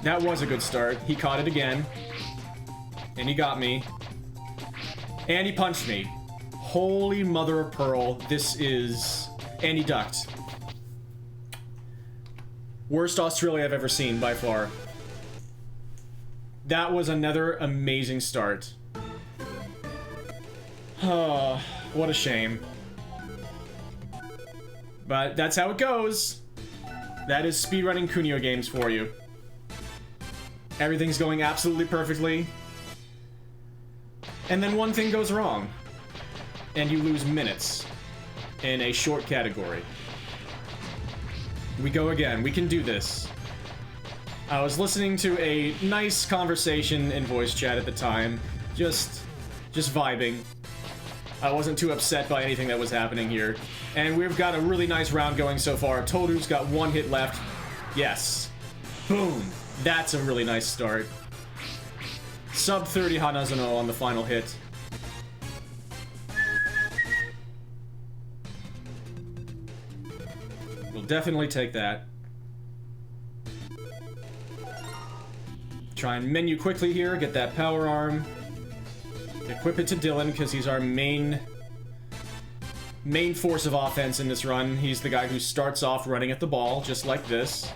That was a good start. He caught it again. And he got me. And he punched me. Holy mother of pearl. This is... And he ducked. Worst Australia I've ever seen, by far. That was another amazing start. Oh, what a shame. But that's how it goes. That is speedrunning Kunio games for you. Everything's going absolutely perfectly. And then one thing goes wrong. And you lose minutes in a short category. We go again. We can do this. I was listening to a nice conversation in voice chat at the time. Just vibing. I wasn't too upset by anything that was happening here. And we've got a really nice round going so far. Toru's got one hit left. Yes. Boom. That's a really nice start. Sub 30 Hanazono on the final hit. We'll definitely take that. Try and menu quickly here, get that power arm. Equip it to Dylan, because he's our main force of offense in this run. He's the guy who starts off running at the ball, just like this.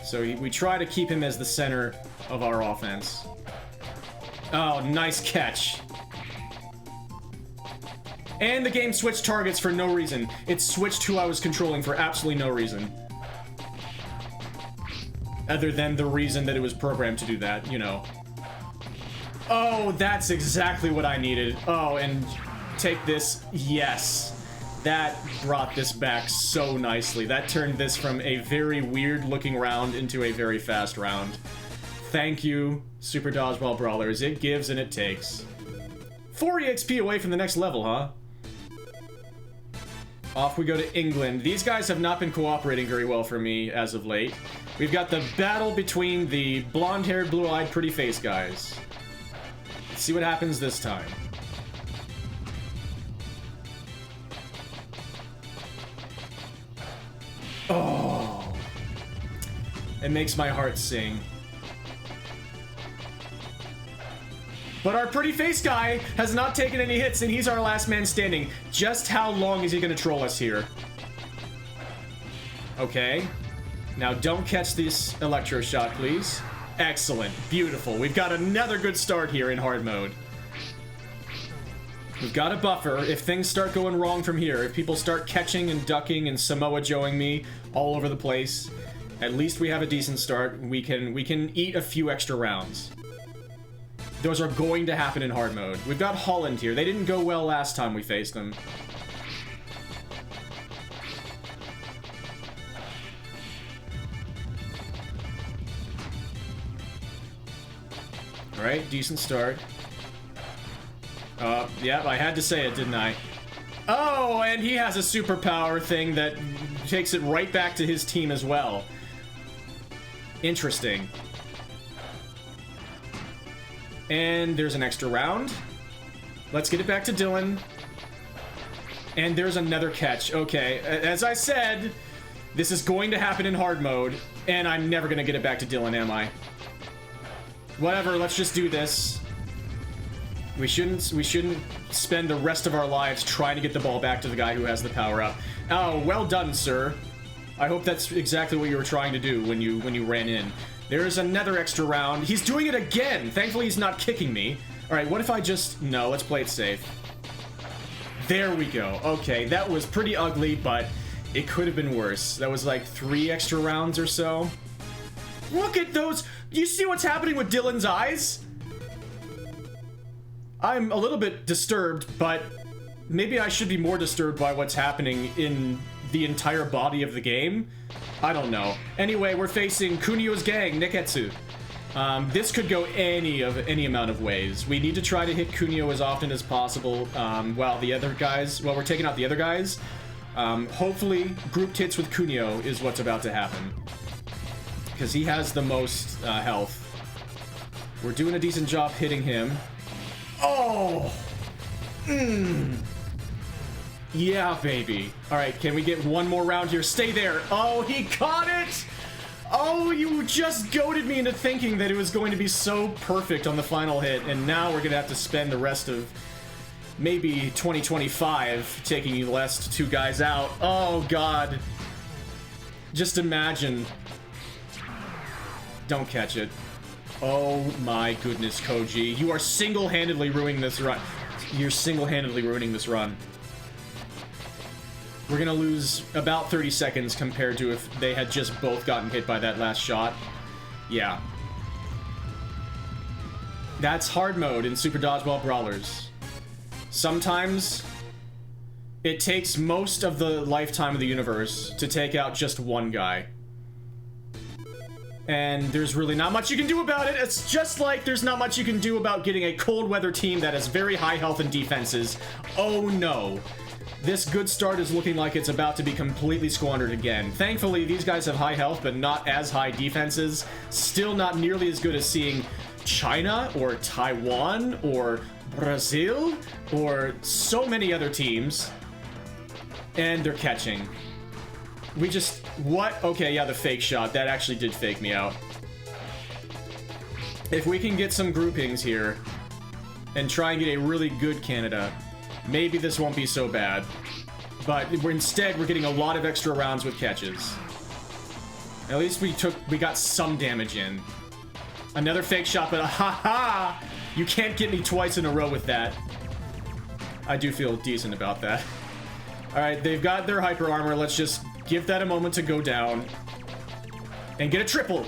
So we try to keep him as the center of our offense. Oh, nice catch. And the game switched targets for no reason. It switched who I was controlling for absolutely no reason. Other than the reason that it was programmed to do that, you know. Oh, that's exactly what I needed. Oh, and take this. Yes. That brought this back so nicely. That turned this from a very weird-looking round into a very fast round. Thank you, Super Dodgeball Brawlers. It gives and it takes. 4 EXP away from the next level, huh? Off we go to England. These guys have not been cooperating very well for me as of late. We've got the battle between the blonde-haired, blue-eyed, pretty face guys. Let's see what happens this time. Oh. It makes my heart sing. But our pretty face guy has not taken any hits, and he's our last man standing. Just how long is he gonna troll us here? Okay. Now don't catch this electro shot, please. Excellent. Beautiful. We've got another good start here in hard mode. We've got a buffer. If things start going wrong from here, if people start catching and ducking and Samoa Joeing me all over the place, at least we have a decent start. We can eat a few extra rounds. Those are going to happen in hard mode. We've got Holland here. They didn't go well last time we faced them. Alright, decent start. Yeah, I had to say it, didn't I? Oh, and he has a superpower thing that takes it right back to his team as well. Interesting. And there's an extra round. Let's get it back to Dylan. And there's another catch. Okay, as I said, this is going to happen in hard mode, and I'm never gonna get it back to Dylan, am I? Whatever, let's just do this. We shouldn't spend the rest of our lives trying to get the ball back to the guy who has the power up. Oh, well done, sir. I hope that's exactly what you were trying to do when you ran in. There's another extra round. He's doing it again. Thankfully, he's not kicking me. All right, what if I just... No, let's play it safe. There we go. Okay, that was pretty ugly, but it could have been worse. That was like 3 extra rounds or so. Look at those. You see what's happening with Dylan's eyes? I'm a little bit disturbed, but maybe I should be more disturbed by what's happening in the entire body of the game. I don't know. Anyway, we're facing Kunio's gang, Neketsu. This could go any amount of ways. We need to try to hit Kunio as often as possible while we're taking out the other guys. Hopefully, grouped hits with Kunio is what's about to happen. Because he has the most health. We're doing a decent job hitting him. Oh! Yeah, baby. Alright, can we get one more round here? Stay there. Oh, he caught it! Oh, you just goaded me into thinking that it was going to be so perfect on the final hit, and now we're gonna have to spend the rest of maybe 2025 taking you last 2 guys out. Oh, God. Just imagine. Don't catch it. Oh, my goodness, Koji. You are single-handedly ruining this run. You're single-handedly ruining this run. We're gonna lose about 30 seconds compared to if they had just both gotten hit by that last shot. Yeah. That's hard mode in Super Dodgeball Brawlers. Sometimes it takes most of the lifetime of the universe to take out just one guy. And there's really not much you can do about it. It's just like there's not much you can do about getting a cold weather team that has very high health and defenses. Oh no. This good start is looking like it's about to be completely squandered again. Thankfully, these guys have high health, but not as high defenses. Still not nearly as good as seeing China, or Taiwan, or Brazil, or so many other teams. And they're catching. We just... What? Okay, yeah, the fake shot. That actually did fake me out. If we can get some groupings here, and try and get a really good Canada, maybe this won't be so bad. But instead, we're getting a lot of extra rounds with catches. At least we got some damage in. Another fake shot, but ha-ha! You can't get me twice in a row with that. I do feel decent about that. Alright, they've got their hyper armor. Let's just give that a moment to go down. And get a triple!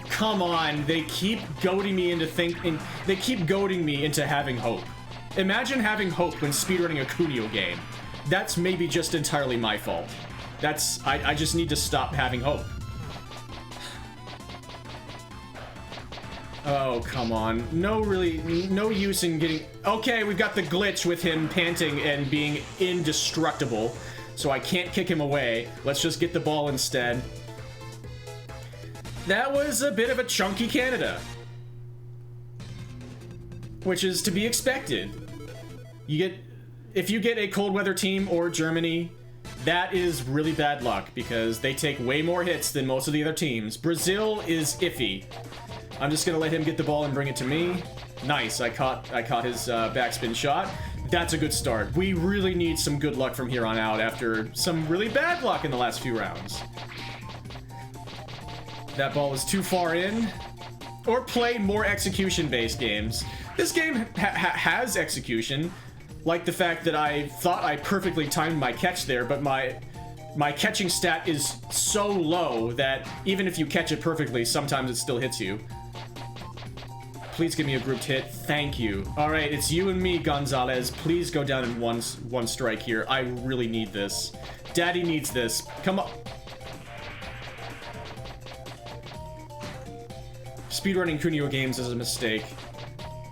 Come on, they keep goading me into thinking... They keep goading me into having hope. Imagine having hope when speedrunning a Kunio game. That's maybe just entirely my fault. I just need to stop having hope. Oh, come on. No use in getting... Okay, we've got the glitch with him panting and being indestructible, so I can't kick him away. Let's just get the ball instead. That was a bit of a chunky Canada. Which is to be expected. If you get a cold weather team or Germany, that is really bad luck because they take way more hits than most of the other teams. Brazil is iffy. I'm just gonna let him get the ball and bring it to me. Nice, I caught his backspin shot. That's a good start. We really need some good luck from here on out after some really bad luck in the last few rounds. That ball is too far in. Or play more execution-based games. This game has execution, like the fact that I thought I perfectly timed my catch there, but my catching stat is so low that even if you catch it perfectly, sometimes it still hits you. Please give me a grouped hit. Thank you. Alright, it's you and me, Gonzalez. Please go down in one strike here. I really need this. Daddy needs this. Come on. Speedrunning Kunio games is a mistake.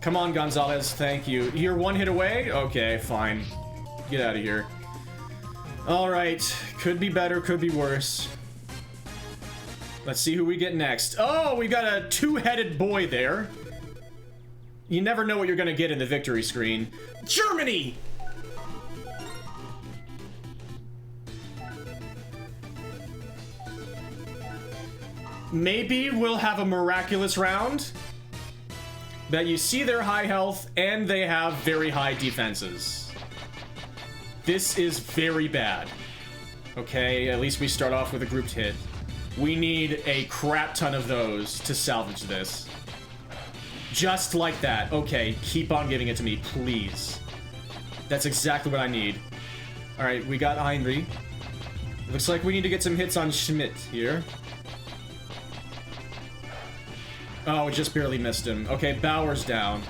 Come on, Gonzalez. Thank you. You're one hit away? Okay, fine. Get out of here. Alright. Could be better, could be worse. Let's see who we get next. Oh, we got a two-headed boy there. You never know what you're gonna get in the victory screen. Germany! Maybe we'll have a miraculous round that you see their high health and they have very high defenses. This is very bad. Okay, at least we start off with a grouped hit. We need a crap ton of those to salvage this. Just like that. Okay, keep on giving it to me, please. That's exactly what I need. Alright, we got Heinrich. Looks like we need to get some hits on Schmidt here. Oh, it just barely missed him. Okay, Bauer's down.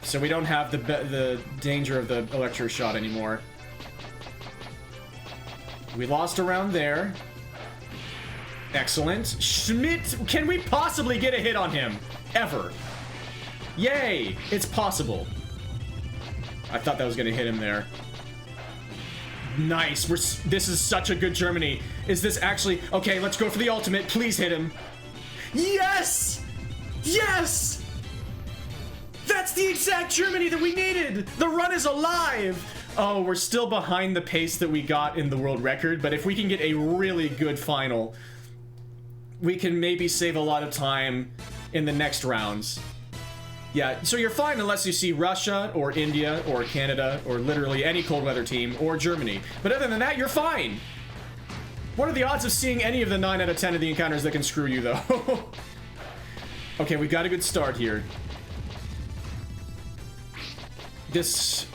So we don't have the danger of the electro shot anymore. We lost a round there. Excellent. Schmidt, can we possibly get a hit on him? Ever. Yay! It's possible. I thought that was gonna hit him there. Nice. This is such a good Germany. Is this actually... Okay, let's go for the ultimate. Please hit him. Yes! Yes! That's the exact Germany that we needed! The run is alive! Oh, we're still behind the pace that we got in the world record, but if we can get a really good final, we can maybe save a lot of time in the next rounds. Yeah, so you're fine unless you see Russia or India or Canada or literally any cold weather team or Germany. But other than that, you're fine. What are the odds of seeing any of the 9 out of 10 of the encounters that can screw you, though? Okay, we got a good start here. This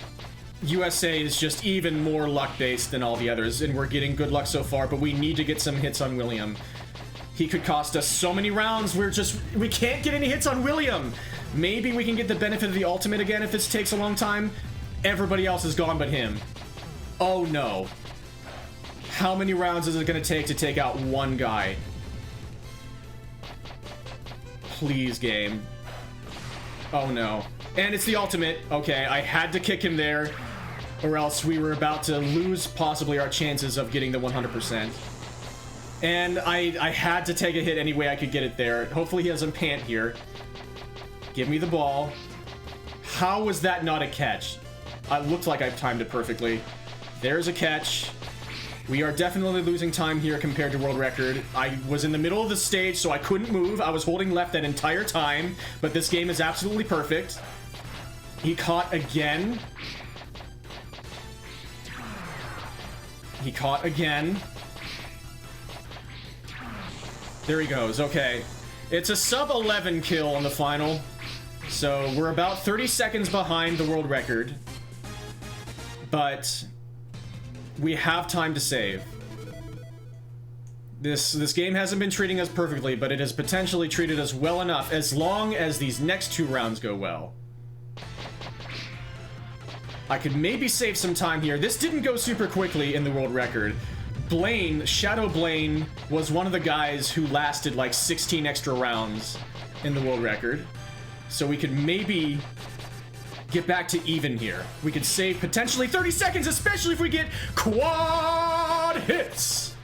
USA is just even more luck-based than all the others, and we're getting good luck so far, but we need to get some hits on William. He could cost us so many rounds, we can't get any hits on William! Maybe we can get the benefit of the ultimate again if this takes a long time. Everybody else is gone but him. Oh no. How many rounds is it gonna take out one guy? Please, game. Oh no. And it's the ultimate. Okay, I had to kick him there, or else we were about to lose possibly our chances of getting the 100%. And I had to take a hit any way I could get it there. Hopefully he doesn't pant here. Give me the ball. How was that not a catch? It looked like I timed it perfectly. There's a catch. We are definitely losing time here compared to world record. I was in the middle of the stage, so I couldn't move. I was holding left that entire time, but this game is absolutely perfect. He caught again. He caught again. There he goes. Okay. It's a sub 11 kill on the final. So we're about 30 seconds behind the world record. But we have time to save. This game hasn't been treating us perfectly, but it has potentially treated us well enough as long as these next 2 rounds go well. I could maybe save some time here. This didn't go super quickly in the world record. Blaine, Shadow Blaine, was one of the guys who lasted like 16 extra rounds in the world record. So we could maybe get back to even here. We could save potentially 30 seconds, especially if we get quad hits.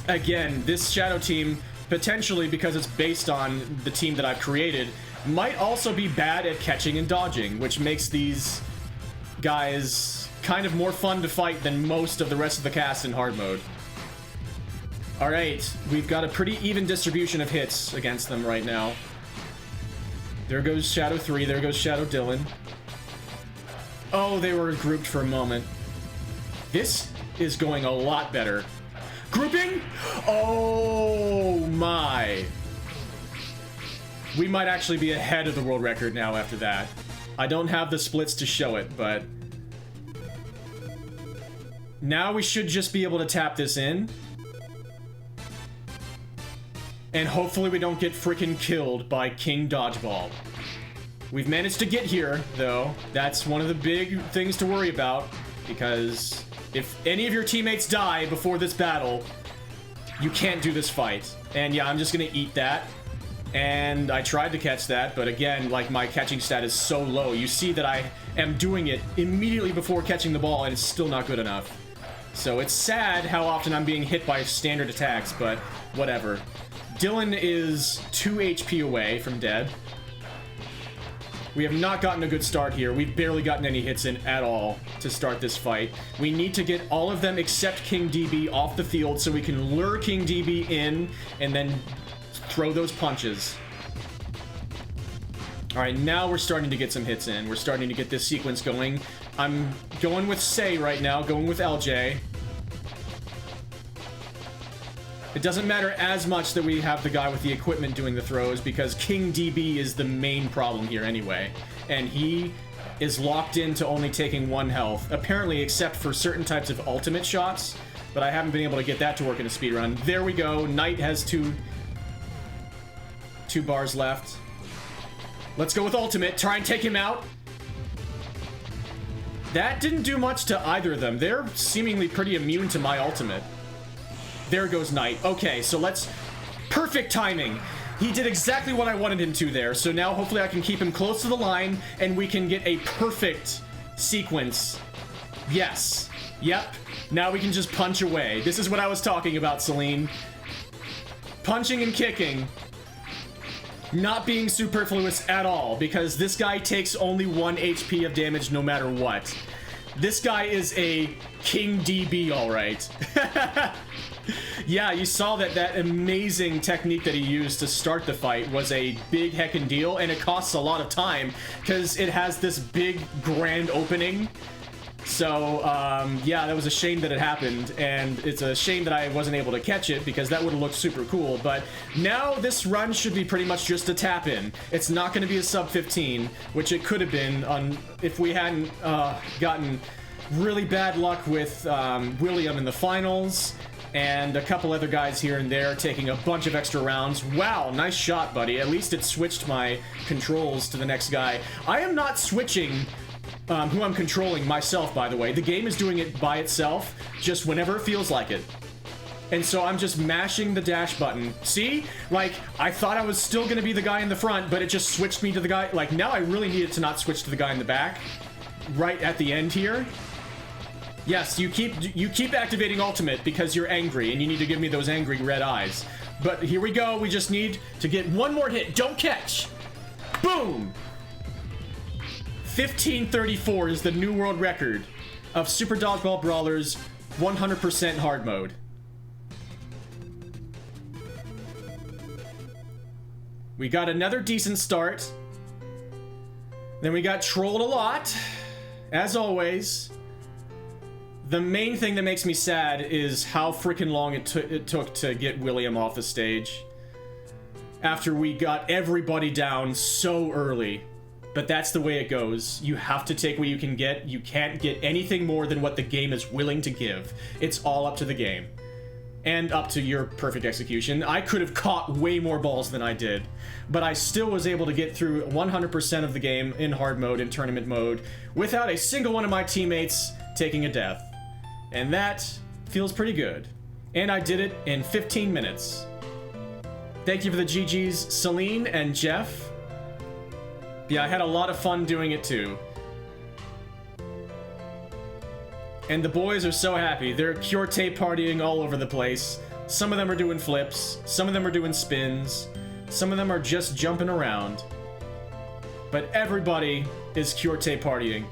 Again, this Shadow team, potentially because it's based on the team that I've created, might also be bad at catching and dodging, which makes these guys kind of more fun to fight than most of the rest of the cast in hard mode. Alright, we've got a pretty even distribution of hits against them right now. There goes Shadow 3, there goes Shadow Dylan. Oh, they were grouped for a moment. This is going a lot better. Grouping? Oh my. We might actually be ahead of the world record now after that. I don't have the splits to show it, but now we should just be able to tap this in. And hopefully we don't get freaking killed by King Dodgeball. We've managed to get here, though. That's one of the big things to worry about, because if any of your teammates die before this battle, you can't do this fight. And yeah, I'm just gonna eat that. And I tried to catch that, but again, like, my catching stat is so low. You see that I am doing it immediately before catching the ball, and it's still not good enough. So it's sad how often I'm being hit by standard attacks, but whatever. Dylan is 2 HP away from dead. We have not gotten a good start here. We've barely gotten any hits in at all to start this fight. We need to get all of them except King DB off the field so we can lure King DB in and then throw those punches. Alright, now we're starting to get some hits in. We're starting to get this sequence going. I'm going with Say right now, going with LJ. It doesn't matter as much that we have the guy with the equipment doing the throws, because King DB is the main problem here anyway. And he is locked into only taking 1 health, apparently, except for certain types of ultimate shots, but I haven't been able to get that to work in a speedrun. There we go. Knight has two bars left. Let's go with ultimate. Try and take him out. That didn't do much to either of them. They're seemingly pretty immune to my ultimate. There goes Knight. Okay, so let's... Perfect timing. He did exactly what I wanted him to there. So now hopefully I can keep him close to the line and we can get a perfect sequence. Yes. Yep. Now we can just punch away. This is what I was talking about, Celine. Punching and kicking. Not being superfluous at all, because this guy takes only 1 HP of damage no matter what. This guy is a King DB, alright. Yeah, you saw that amazing technique that he used to start the fight was a big heckin' deal, and it costs a lot of time because it has this big grand opening. So, yeah, that was a shame that it happened, and it's a shame that I wasn't able to catch it because that would have looked super cool. But now this run should be pretty much just a tap-in. It's not going to be a sub 15, which it could have been if we hadn't gotten really bad luck with William in the finals, and a couple other guys here and there taking a bunch of extra rounds. Wow, nice shot, buddy. At least it switched my controls to the next guy. I am not switching who I'm controlling myself, by the way. The game is doing it by itself, just whenever it feels like it. And so I'm just mashing the dash button. See? Like, I thought I was still going to be the guy in the front, but it just switched me to the guy. Like, now I really needed to not switch to the guy in the back. Right at the end here. Yes, you keep activating ultimate because you're angry, and you need to give me those angry red eyes. But here we go. We just need to get one more hit. Don't catch! Boom! 1534 is the new world record of Super Dodgeball Brawlers 100% hard mode. We got another decent start. Then we got trolled a lot, as always. The main thing that makes me sad is how freaking long it took to get William off the stage. After we got everybody down so early. But that's the way it goes. You have to take what you can get. You can't get anything more than what the game is willing to give. It's all up to the game. And up to your perfect execution. I could have caught way more balls than I did. But I still was able to get through 100% of the game in hard mode, in tournament mode, without a single one of my teammates taking a death. And that feels pretty good. And I did it in 15 minutes. Thank you for the GGs, Celine and Jeff. Yeah, I had a lot of fun doing it too. And the boys are so happy. They're cure tape partying all over the place. Some of them are doing flips. Some of them are doing spins. Some of them are just jumping around. But everybody is cure tape partying.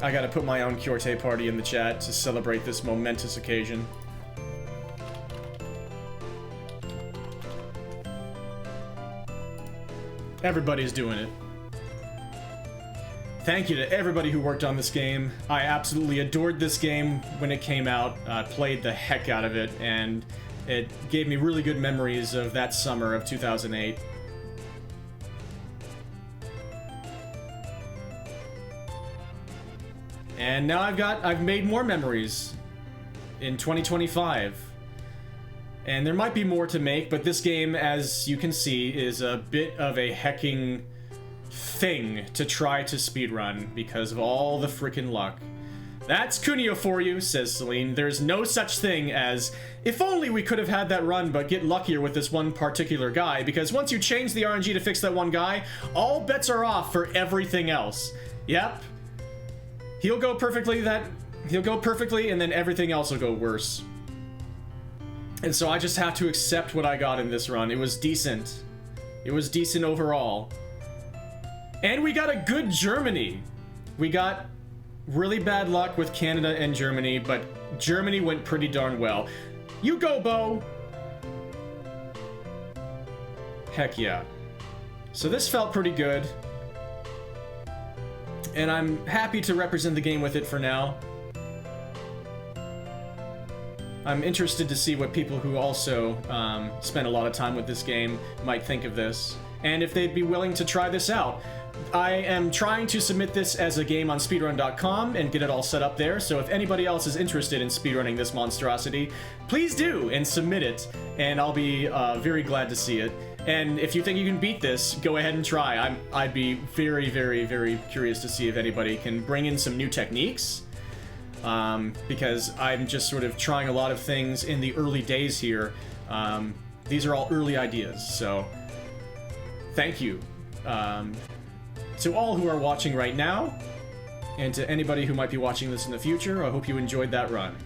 I gotta put my own cure tape party in the chat to celebrate this momentous occasion. Everybody's doing it. Thank you to everybody who worked on this game. I absolutely adored this game when it came out. I played the heck out of it, and it gave me really good memories of that summer of 2008. And now I've made more memories in 2025. And there might be more to make, but this game, as you can see, is a bit of a hecking thing to try to speedrun because of all the freaking luck. That's Kunio for you, says Celine. There's no such thing as, if only we could have had that run but get luckier with this one particular guy, because once you change the RNG to fix that one guy, all bets are off for everything else. Yep. He'll go perfectly, and then everything else will go worse. And so I just have to accept what I got in this run. It was decent. It was decent overall. And we got a good Germany. We got really bad luck with Canada and Germany, but Germany went pretty darn well. You go, Bo! Heck yeah. So this felt pretty good. And I'm happy to represent the game with it for now. I'm interested to see what people who also spend a lot of time with this game might think of this, and if they'd be willing to try this out. I am trying to submit this as a game on speedrun.com and get it all set up there, so if anybody else is interested in speedrunning this monstrosity, please do and submit it, and I'll be very glad to see it. And if you think you can beat this, go ahead and try. I'd be very, very, very curious to see if anybody can bring in some new techniques. Because I'm just sort of trying a lot of things in the early days here. These are all early ideas, so thank you to all who are watching right now, and to anybody who might be watching this in the future. I hope you enjoyed that run.